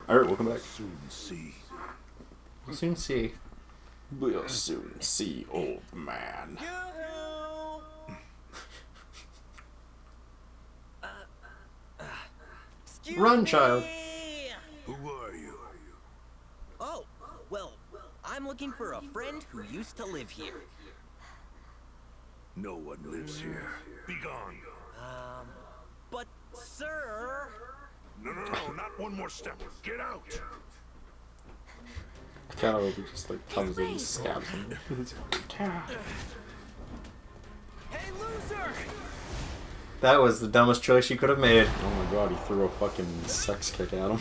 Alright, welcome back. Soon see. We'll soon see. We'll soon see, old man. Run, child. Who are you? Oh, well, I'm looking for a friend who used to live here. No one lives here. Be gone. But, sir... No, not one more step. Get out. I kind of hope he just like comes in and stabs him. Hey, loser! That was the dumbest choice you could have made. Oh my god, he threw a fucking sex kick at him.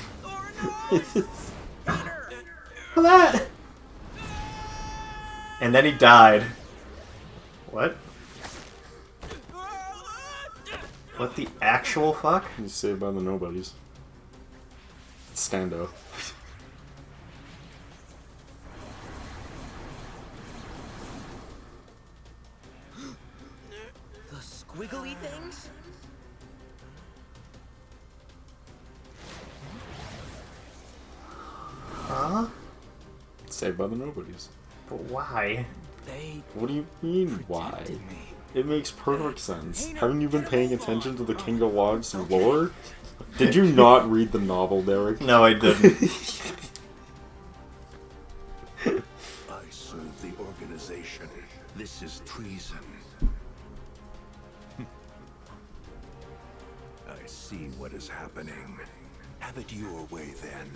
For that! And then he died. What? What the actual fuck? He's saved by the nobodies. Stando. The squiggly things? Huh? Saved by the nobodies. But why? They What do you mean, why? protected me. It makes perfect sense. Haven't you been paying attention to the King of Logs lore? Did you not read the novel, Derek? No, I didn't. I serve the organization. This is treason. I see what is happening. Have it your way then.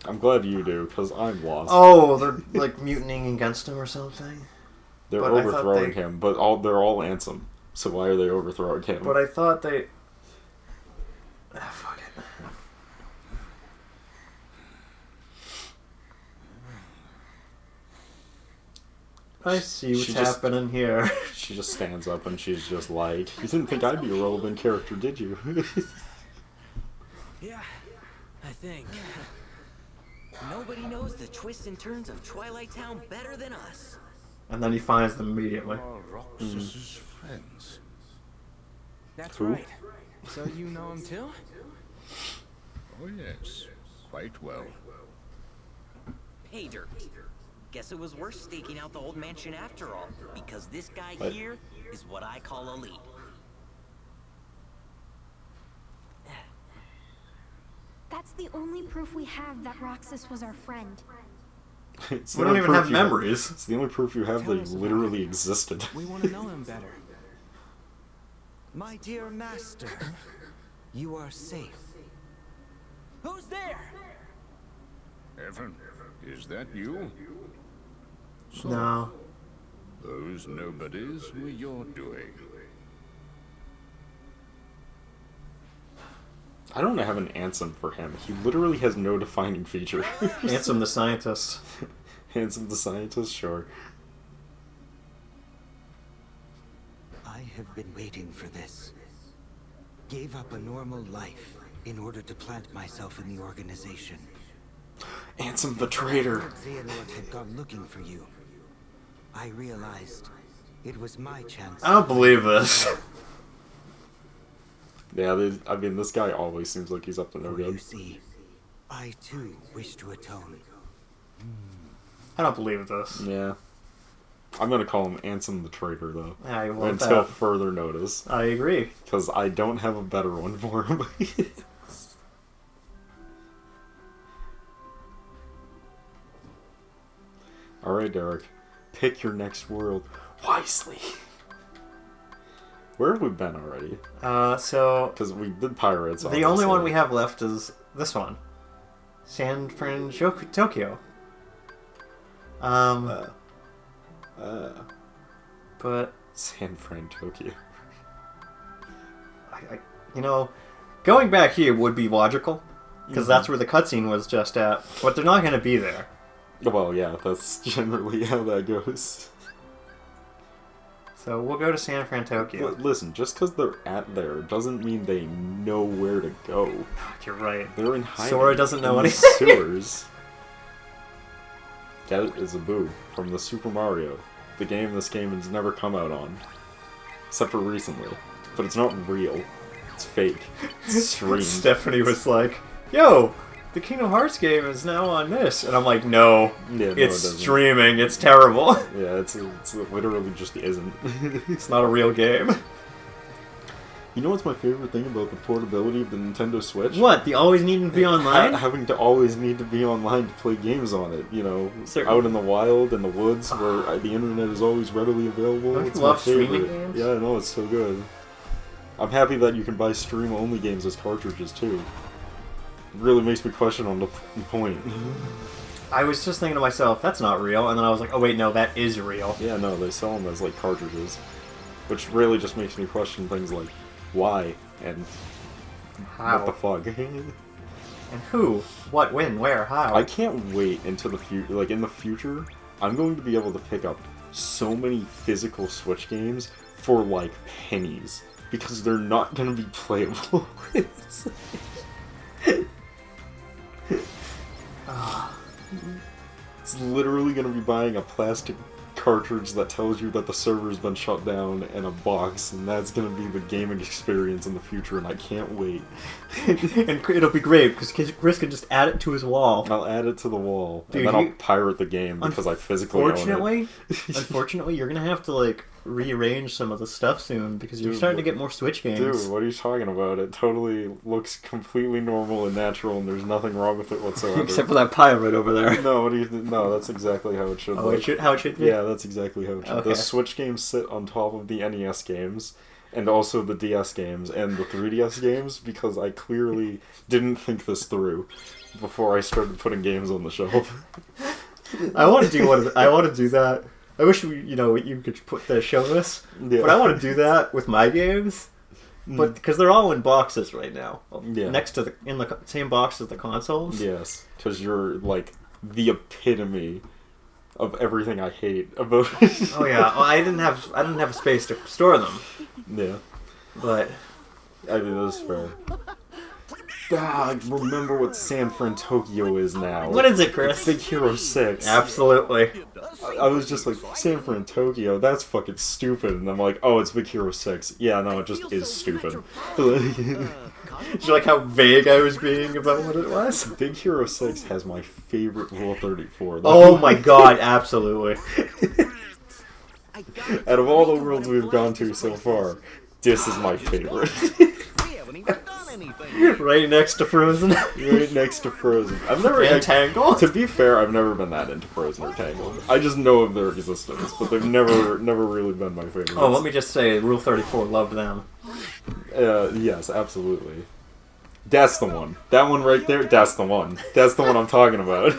I'm glad you do, because I'm lost. Oh, they're like mutinying against him or something? They're but I thought overthrowing they- him, but they're all Ansem. So why are they overthrowing him? But I thought they... Ah, fuck it. I see what's She just- happening here. She just stands up and she's just like, you didn't think I'd be a relevant character, did you? Yeah, I think. Nobody knows the twists and turns of Twilight Town better than us. And then he finds them immediately. Roxas's friends. That's Who? right. So you know him too? Oh yes, quite well. Pay dirt. Guess it was worth staking out the old mansion after all, because this guy What? here is what I call elite. That's the only proof we have that Roxas was our friend. It's We the don't only even proof have you memories. It's the only proof you have Tell that us he about literally it. existed. We want to know him better. My dear master, you are safe. Who's there? Evan, is that you? So, No. those nobodies were your doing. I don't have an Ansem for him. He literally has no defining feature. Ansem the scientist. Ansem the scientist, sure. I have been waiting for this. Gave up a normal life in order to plant myself in the organization. Ansem the traitor. Xehanort had gone looking for you. I realized it was my chance. I don't believe this. Yeah, I mean, this guy always seems like he's up to no For you good. see, I too wish to atone. I don't believe this. Yeah. I'm gonna call him Ansem the traitor, though. I want Until that. further notice. I agree. Because I don't have a better one for him. Alright, Derek. Pick your next world wisely. Where have we been already? So Because we did pirates. the only one we obviously. have left is this one. San Francisco, Tokyo. But San Fran, Tokyo. you know, going back here would be logical because that's where the cutscene was just at. But they're not going to be there. Well, yeah, that's generally how that goes. So we'll go to San Fran, Tokyo. But listen, just because they're at there doesn't mean they know where to go. You're right. They're in hiding. Sora doesn't know in the anything. sewers. That is a boo from the Super Mario. The game this game has never come out on. Except for recently. But it's not real. It's fake. It's streamed. Stephanie was like, "Yo, the Kingdom Hearts game is now on this. And I'm like, no, Yeah, no, it it's doesn't. streaming. It's terrible. Yeah, it's literally just isn't. It's not a real game. You know what's my favorite thing about the portability of the Nintendo Switch? What? The always needing to be online? Having to always need to be online to play games on it. You know, Certainly. out in the wild, in the woods, where the internet is always readily available. Don't you It's love my favorite. streaming games? Yeah, I know, it's so good. I'm happy that you can buy stream-only games as cartridges, too. It really makes me question on the point. I was just thinking to myself, that's not real. And then I was like, oh wait, no, that is real. Yeah, no, they sell them as, like, cartridges. Which really just makes me question things like, why? And How? what the fuck? And who? What? When? Where? How? I can't wait until the future. Like, in the future, I'm going to be able to pick up so many physical Switch games for, like, pennies. Because they're not going to be playable. It's literally going to be buying a plastic cartridge that tells you that the server's been shut down and a box, and that's going to be the gaming experience in the future, and I can't wait. And it'll be great because Chris can just add it to his wall. I'll add it to the wall, Dude, and then I'll pirate the game because I physically own it. Unfortunately, you're gonna have to like rearrange some of the stuff soon because you're Dude, starting to get more Switch games. Dude, what are you talking about? It totally looks completely normal and natural, and there's nothing wrong with it whatsoever. Except for that pirate over there. No, no, that's exactly how it should Oh, look. how it should be? Yeah, that's exactly how it should. Okay. The Switch games sit on top of the NES games, and also the DS games, and the 3DS games, because I clearly didn't think this through before I started putting games on the shelf. I want to do one. I want to do that. I wish you could put show this, Yeah. but I want to do that with my games. But because they're all in boxes right now, Yeah. next to in the same box as the consoles. Yes, because you're, like, the epitome of everything I hate about it. Oh yeah, well, I didn't have a space to store them, Yeah. but I mean, that's fair. I remember what San Fran Tokyo is now. what is it, Chris? Big Hero 6. Absolutely. I was just like, San Fran Tokyo, that's fucking stupid. And I'm like, oh, it's Big Hero 6. Yeah, no, it just is stupid. Did you like how vague I was being about what it was? Big Hero 6 has my favorite Rule 34. Oh my god, absolutely. Out of all the worlds we've gone to so far, this is my favorite. We haven't even done anything. Right next to Frozen. Right next to Frozen. I've never... And Tangled. To be fair, I've never been that into Frozen or Tangled. I just know of their existence, but they've never really been my favorite. Oh, let me just say, Rule 34 loved them. Yes, absolutely. That's the one. That one right there, that's the one. That's the one I'm talking about.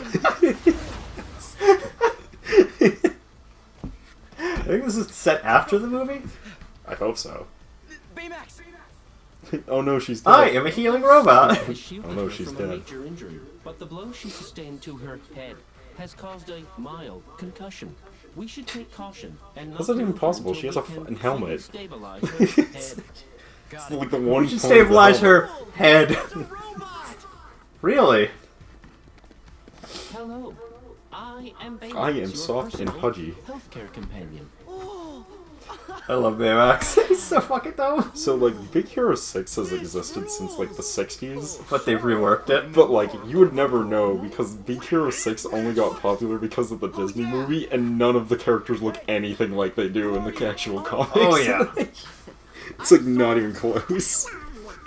I think this is set after the movie. I hope so. Baymax! Oh no, she's dead. I am a healing robot. Has shielded Oh, no, her she's from a dead. major injury, but the blow she sustained to her head has caused a mild concussion. We should take caution and not How's that even move her possible? until She has we a can fucking fully helmet. Stabilize her head. It's like the one We should point of the stabilize helmet. her head. Really? Hello, I am Baymax, I am your soft and personal pudgy. healthcare companion. I love Baymax. He's so fucking dumb. So, like, Big Hero 6 has existed since, like, the 60s. But they've reworked it. But, like, you would never know because Big Hero 6 only got popular because of the Disney movie, and none of the characters look anything like they do in the actual comics. Oh yeah. It's, like, not even close.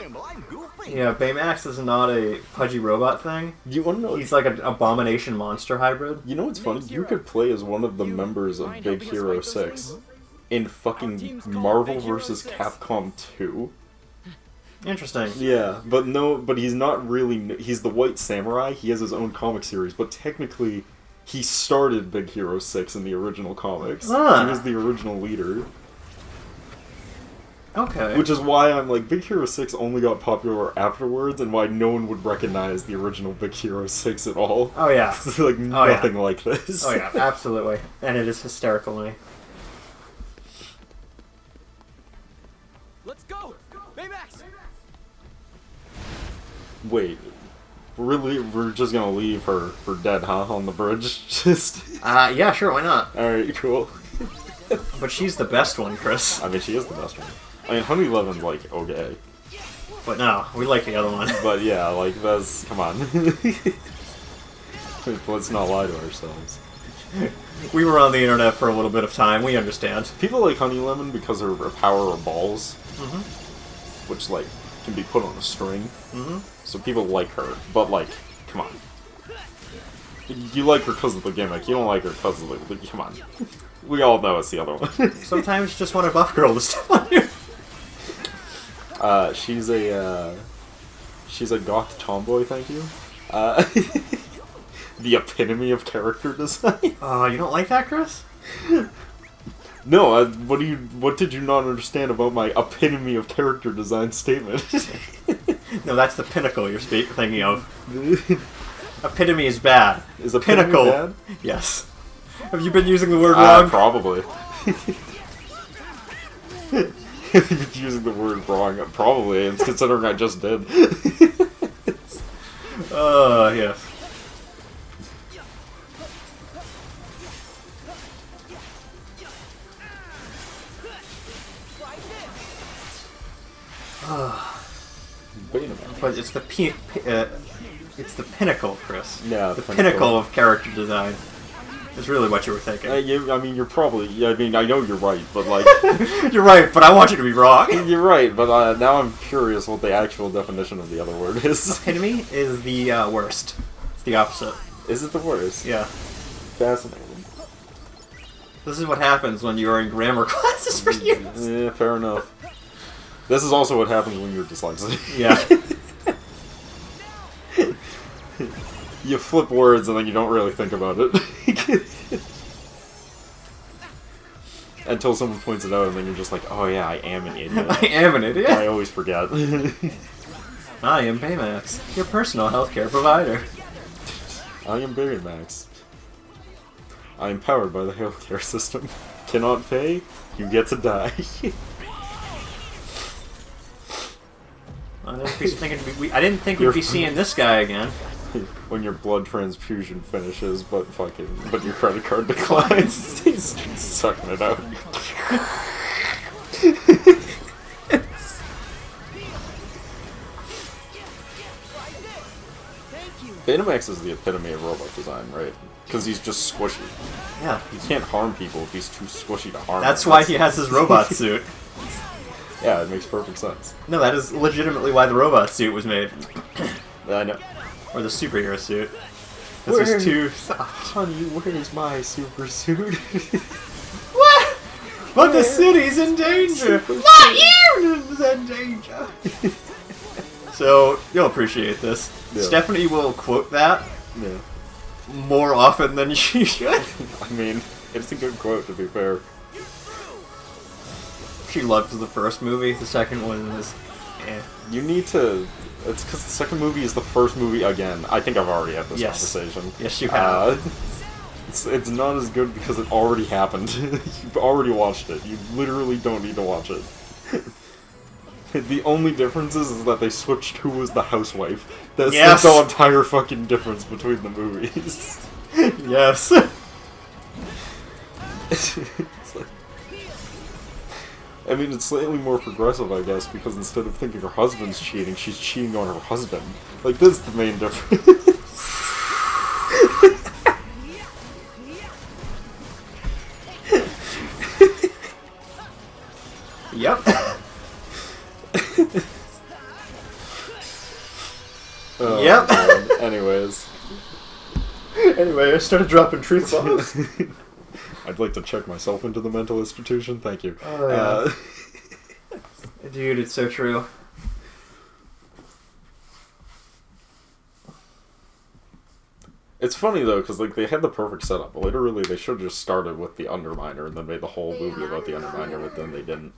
And I'm goofy. Yeah, Baymax is not a pudgy robot thing. You want to know? He's like an abomination monster hybrid. You know what's funny? You could play as one of the members of Big Hero 6 in fucking Marvel vs. Capcom 2. Interesting. Yeah, but he's not really... He's the White Samurai, he has his own comic series, but technically he started Big Hero 6 in the original comics. Ah. He was the original leader. Okay. Which is why I'm like, Big Hero 6 only got popular afterwards, and why no one would recognize the original Big Hero 6 at all. Oh yeah. It's like Oh, yeah. nothing like this. Oh yeah, absolutely. And it is hysterical to me. Let's go! Baymax! Wait, really? We're just gonna leave her for dead, huh? On the bridge? Just... Yeah, sure, why not? Alright, cool. But she's the best one, Chris. I mean, she is the best one. I mean, Honey Levin's like, okay. But no, we like the other one. But yeah, like, that's... Come on. Let's not lie to ourselves. We were on the internet for a little bit of time. We understand. People like Honey Lemon because her power of balls. Which, like, can be put on a string. So people like her. But, like, come on. You like her because of the gimmick. You don't like her because of the... Come on. We all know it's the other one. Sometimes you just want a buff girl to step on you. She's a goth tomboy, thank you. The epitome of character design. Oh, you don't like that, Chris? No, what did you not understand about my epitome of character design statement? No, that's the pinnacle you're thinking of. Epitome is bad. Is epitome Pinnacle bad? Yes. Have you been using the word wrong? Probably. If you're using the word wrong, probably, and considering I just did. Yes. But it's the it's the pinnacle, Chris. Yeah, the pinnacle of character design. Is really what you were thinking. I mean, you're probably... I mean, I know you're right, but like... You're right, but I want you to be wrong. You're right, but now I'm curious what the actual definition of the other word is. Epitome is the worst. It's the opposite. Is it the worst? Yeah. Fascinating. This is what happens when you're in grammar classes for years. Yeah, fair enough. This is also what happens when you're dyslexic. Yeah. You flip words and then you don't really think about it. Until someone points it out and then you're just like, oh yeah, I am an idiot. I am an idiot. I always forget. I am Baymax, your personal healthcare provider. I am Baymax. I am powered by the healthcare system. Cannot pay, you get to die. I didn't think we'd be seeing this guy again. When your blood transfusion finishes, but your credit card declines. He's sucking it out. Betamax is the epitome of robot design, right? Because he's just squishy. Yeah. He can't harm people if he's too squishy to harm. That's why he has his robot suit. Yeah, it makes perfect sense. No, that is legitimately why the robot suit was made. I know. Or the superhero suit. This is too... Honey, where's my super suit? What? But the city's in danger! My ear's in danger! So, you'll appreciate this. Yeah. Stephanie will quote that Yeah. more often than she should. I mean, it's a good quote, to be fair. She loved the first movie, the second one was... eh. You need to... It's because the second movie is the first movie again. I think I've already had this conversation. Yes, you have. It's not as good because it already happened. You've already watched it. You literally don't need to watch it. The only difference is that they switched who was the housewife. That's the entire fucking difference between the movies. Yes. It's like, I mean, it's slightly more progressive, I guess, because instead of thinking her husband's cheating, she's cheating on her husband. Like, this is the main difference. Yep. Oh, yep. God. Anyways. Anyway, I started dropping truth bombs. I'd like to check myself into the mental institution. Thank you. Oh, yeah. Dude, it's so true. It's funny though, because like they had the perfect setup. Literally, they should have just started with the Underminer and then made the whole movie about the Underminer, but then they didn't.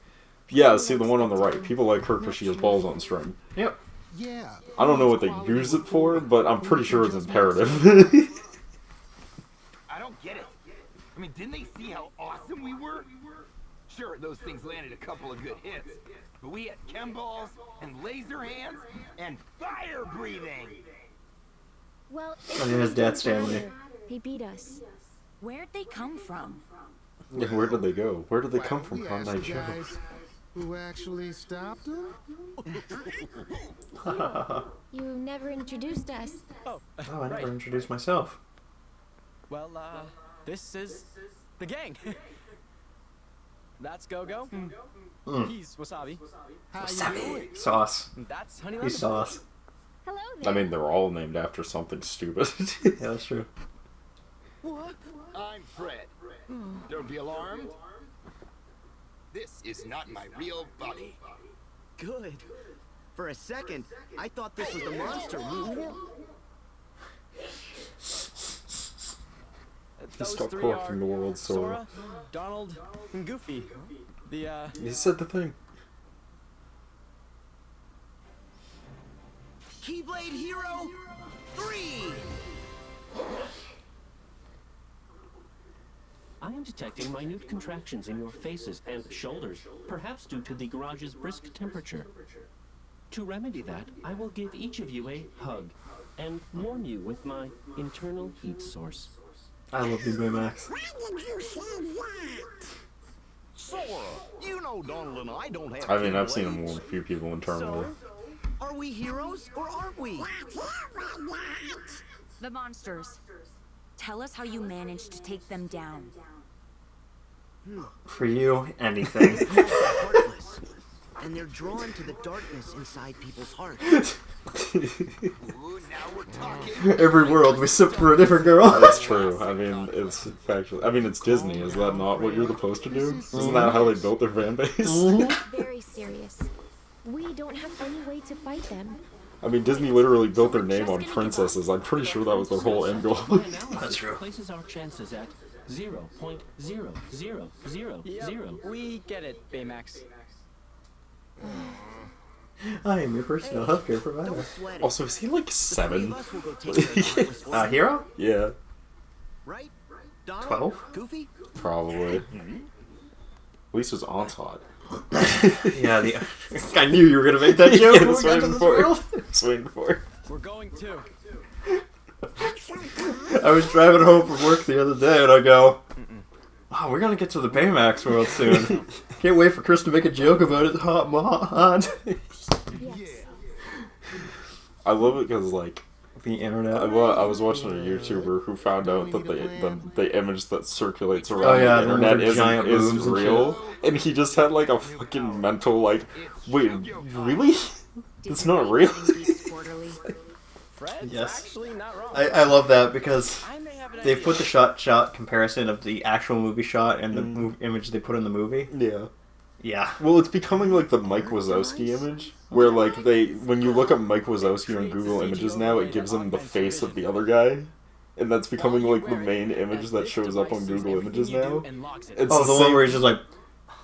Yeah, see the one on the right. People like her because she has balls on string. Yep. Yeah. I don't know what they use it for, but I'm pretty sure it's imperative. I don't get it. I mean, didn't they see how awesome we were? Sure, those things landed a couple of good hits, but we had chem balls and laser hands and fire breathing. Well, Oh, yeah, his dad's family. They beat us. Where'd they come from? Yeah, where did they go? Where did they come from? We How asked night you show? guys, Who actually stopped him? You never introduced us. Oh, Oh, I never introduced myself. well, this is the gang. That's Go-Go. He's Wasabi. How you doing? Sauce. That's Honey He's Lemon. sauce. Hello I there. mean, they're all named after something stupid. Yeah, that's true. What? I'm Fred. Don't be alarmed. This is not my real body. Good. For a second, I thought this was the monster. Those Stop three corrupting are the world, Sora. Donald, and Goofy. The, You said the thing. Keyblade Hero 3! I am detecting minute contractions in your faces and shoulders, perhaps due to the garage's brisk temperature. To remedy that, I will give each of you a hug and warm you with my internal heat source. I love you, Baymax. Why did you say that? Sora, you know Donald and I don't have I mean, I've seen him Keyblades. warn a few people internally. Are we heroes or aren't we? The monsters. Tell us how you managed to take them down. For you, anything. They're heartless, and they're drawn to the darkness inside people's hearts. Ooh, now we're talking. Every world we sip for a different girl. That's true. I mean, it's factual. I mean, it's Disney. Is that not what you're supposed to do? Isn't that how they built their fan base? Very serious. We don't have any way to fight them. I mean, Disney literally built their name on princesses. I'm pretty sure that was their whole end goal. My analysis That's true. places our chances at 0.00000. Yep, we get it, Baymax. I am your personal healthcare provider. Don't sweat it. Also, is he like The three 7? of us will go take care of Heartless for you. Hero? Yeah, Right? Donald? 12? Goofy? probably. At least his aunt's hot. Yeah, I knew you were gonna make that joke. Yeah, when that's we got waiting to this for it. world. Just waiting for it. We're going too. I was driving home from work the other day and I go, wow, we're gonna get to the Baymax world soon. Can't wait for Chris to make a joke about it. Hot mod. Yes. I love it because, like, The internet. I was watching a YouTuber who found out that the image that circulates around Oh, yeah, the the internet one with giant isn't boobs and real, and he just had like a fucking mental like, wait, really? It's not real. Fred's Yes. actually not wrong. I love that because I may have an they've idea. put the shot comparison of the actual movie shot and the image they put in the movie. Yeah. Yeah. Well, it's becoming like the Mike Wazowski image, where like when you look up Mike Wazowski on Google Images now, it gives him the face of the other guy, and that's becoming like the main image that shows up on Google Images now. It's Oh, the one same- where he's just like,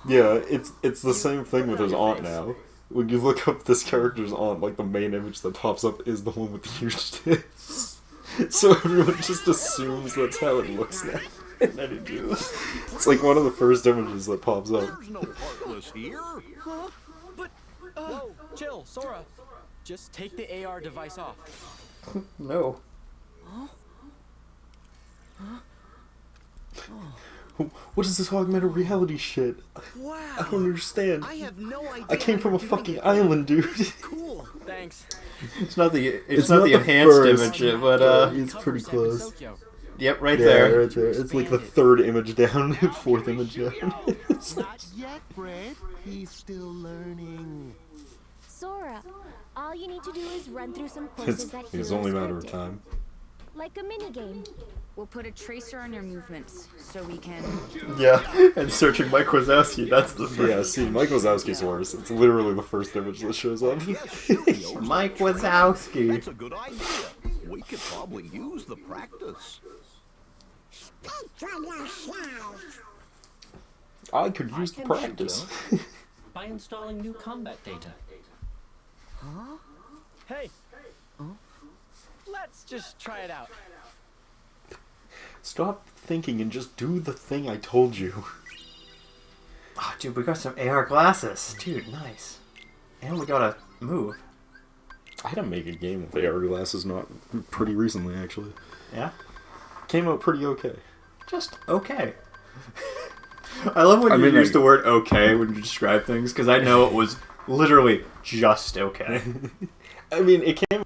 Yeah, it's the same thing with his aunt now. When you look up this character's aunt, like the main image that pops up is the one with the huge tits. So everyone just assumes that's how it looks now. And then it do. It's like one of the first images that pops up. There's no Heartless here. Huh? But, whoa, chill, Sora. Just take the AR device off. no. What is this augmented reality shit? Wow. I don't understand. I have no idea. I came from a how you're fucking doing it. island, dude. Cool. Thanks. It's not the It's not not the the enhanced first. image, but It's pretty close. yep, right Yeah, there. right there. It's like the third image down, fourth image down. Not yet, Fred. He's still learning. Sora, all you need to do is run through some courses that It's heroes only a matter go of to. time. Like a mini-game. We'll put a tracer on your movements so we can. Yeah, and searching Mike Wazowski, that's the first. Yeah, see, Mike Wazowski's worse. It's literally the first image that shows up. Mike Wazowski. That's a good idea. We could probably use the practice. I could use the can practice. shoot by installing new combat data. Hey. Let's just try it out. Stop thinking and just do the thing I told you. Oh, dude, we got some AR glasses. Dude, nice. And we got a move. I had to make a game with AR glasses not pretty recently, actually. Yeah? Came out pretty okay. Just okay. I love when I you mean, use like- the word okay when you describe things, because I know it was literally just okay. I mean, it came.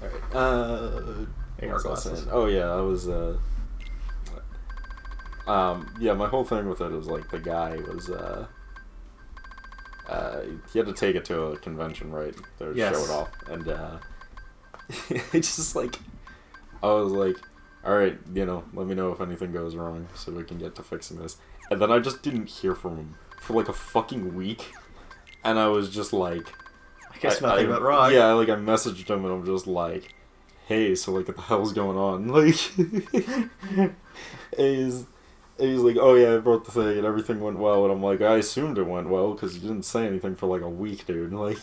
Alright, AR what was I glasses. saying? Oh yeah, I was yeah, my whole thing with it is like the guy was he had to take it to a convention, right? To Yes. show it off, and it's just like I was like, all right, let me know if anything goes wrong so we can get to fixing this. And then I just didn't hear from him for like a fucking week, and I was just like, I guess nothing went wrong. yeah, like I messaged him and I'm just like, hey, so like what the hell's going on? Like, and he's like, oh yeah, I wrote the thing and everything went well. And I'm like, I assumed it went well because you didn't say anything for like a week, dude. Like,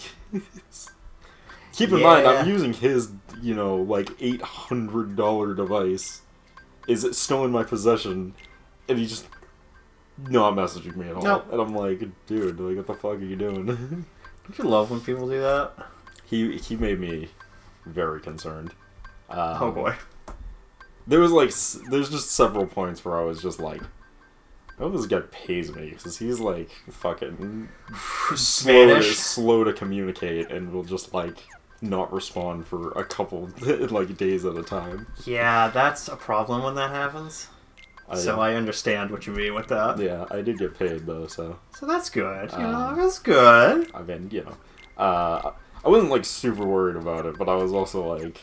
keep in mind, I'm using his, like $800 device. Is it still in my possession? And he just not messaging me at all. Nope. And I'm like, dude, like, what the fuck are you doing? Don't you love when people do that? He made me very concerned. Oh boy. There's just several points where I was just like, I hope this guy pays me, because he's like fucking Spanish. slow to communicate and will just like not respond for a couple like days at a time. Yeah, that's a problem when that happens. So I understand what you mean with that. Yeah, I did get paid though, so that's good. That's good. I mean, I wasn't like super worried about it, but I was also like,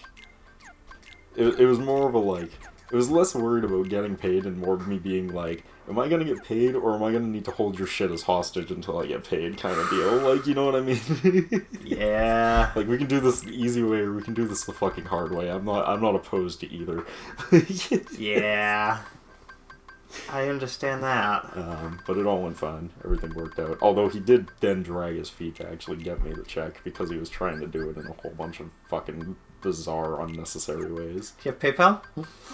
it was more of a like, it was less worried about getting paid and more of me being like, am I gonna get paid or am I gonna need to hold your shit as hostage until I get paid kind of deal? Like, you know what I mean? Yeah. Like, we can do this the easy way or we can do this the fucking hard way. I'm not opposed to either. Yeah. I understand that. But it all went fine. Everything worked out. Although he did then drag his feet to actually get me the check because he was trying to do it in a whole bunch of fucking bizarre, unnecessary ways. Do you have PayPal?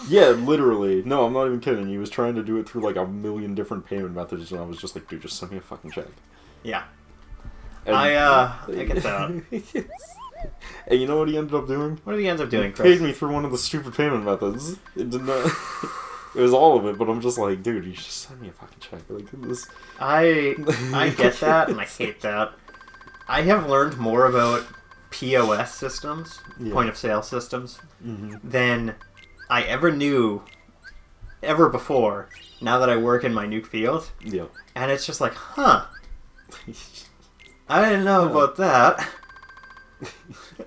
Yeah, literally. No, I'm not even kidding. He was trying to do it through like a million different payment methods, and I was just like, dude, just send me a fucking check. Yeah. And, I get that. And you know what he ended up doing? What did he end up doing, He Chris? paid me through one of the stupid payment methods. It did not... It was all of it, but I'm just like, dude, you should send me a fucking check. Like, this... I get that, and I hate that. I have learned more about POS systems, point of sale systems, than I ever knew ever before, now that I work in my new field. Yeah. And it's just like, huh. I didn't know about that.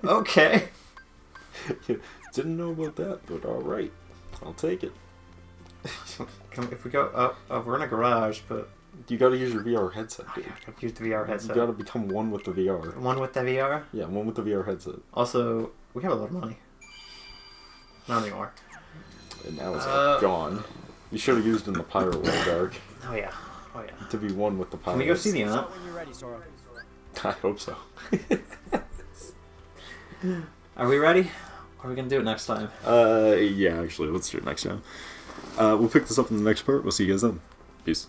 Okay. Didn't know about that, but alright. I'll take it. If we go, we're in a garage, but... You gotta use your VR headset, dude. I gotta use the VR headset. You gotta become one with the VR. One with the VR? Yeah, one with the VR headset. Also, we have a lot of money. Not anymore. And now it's gone. You should have used it in the Pyro World Dark. Oh yeah. Oh yeah. To be one with the Pyro. Can we go see the aunt? When you're ready, Sora. I hope so. Are we ready? Or are we gonna do it next time? Yeah, actually, let's do it next time. We'll pick this up in the next part. We'll see you guys then. Peace.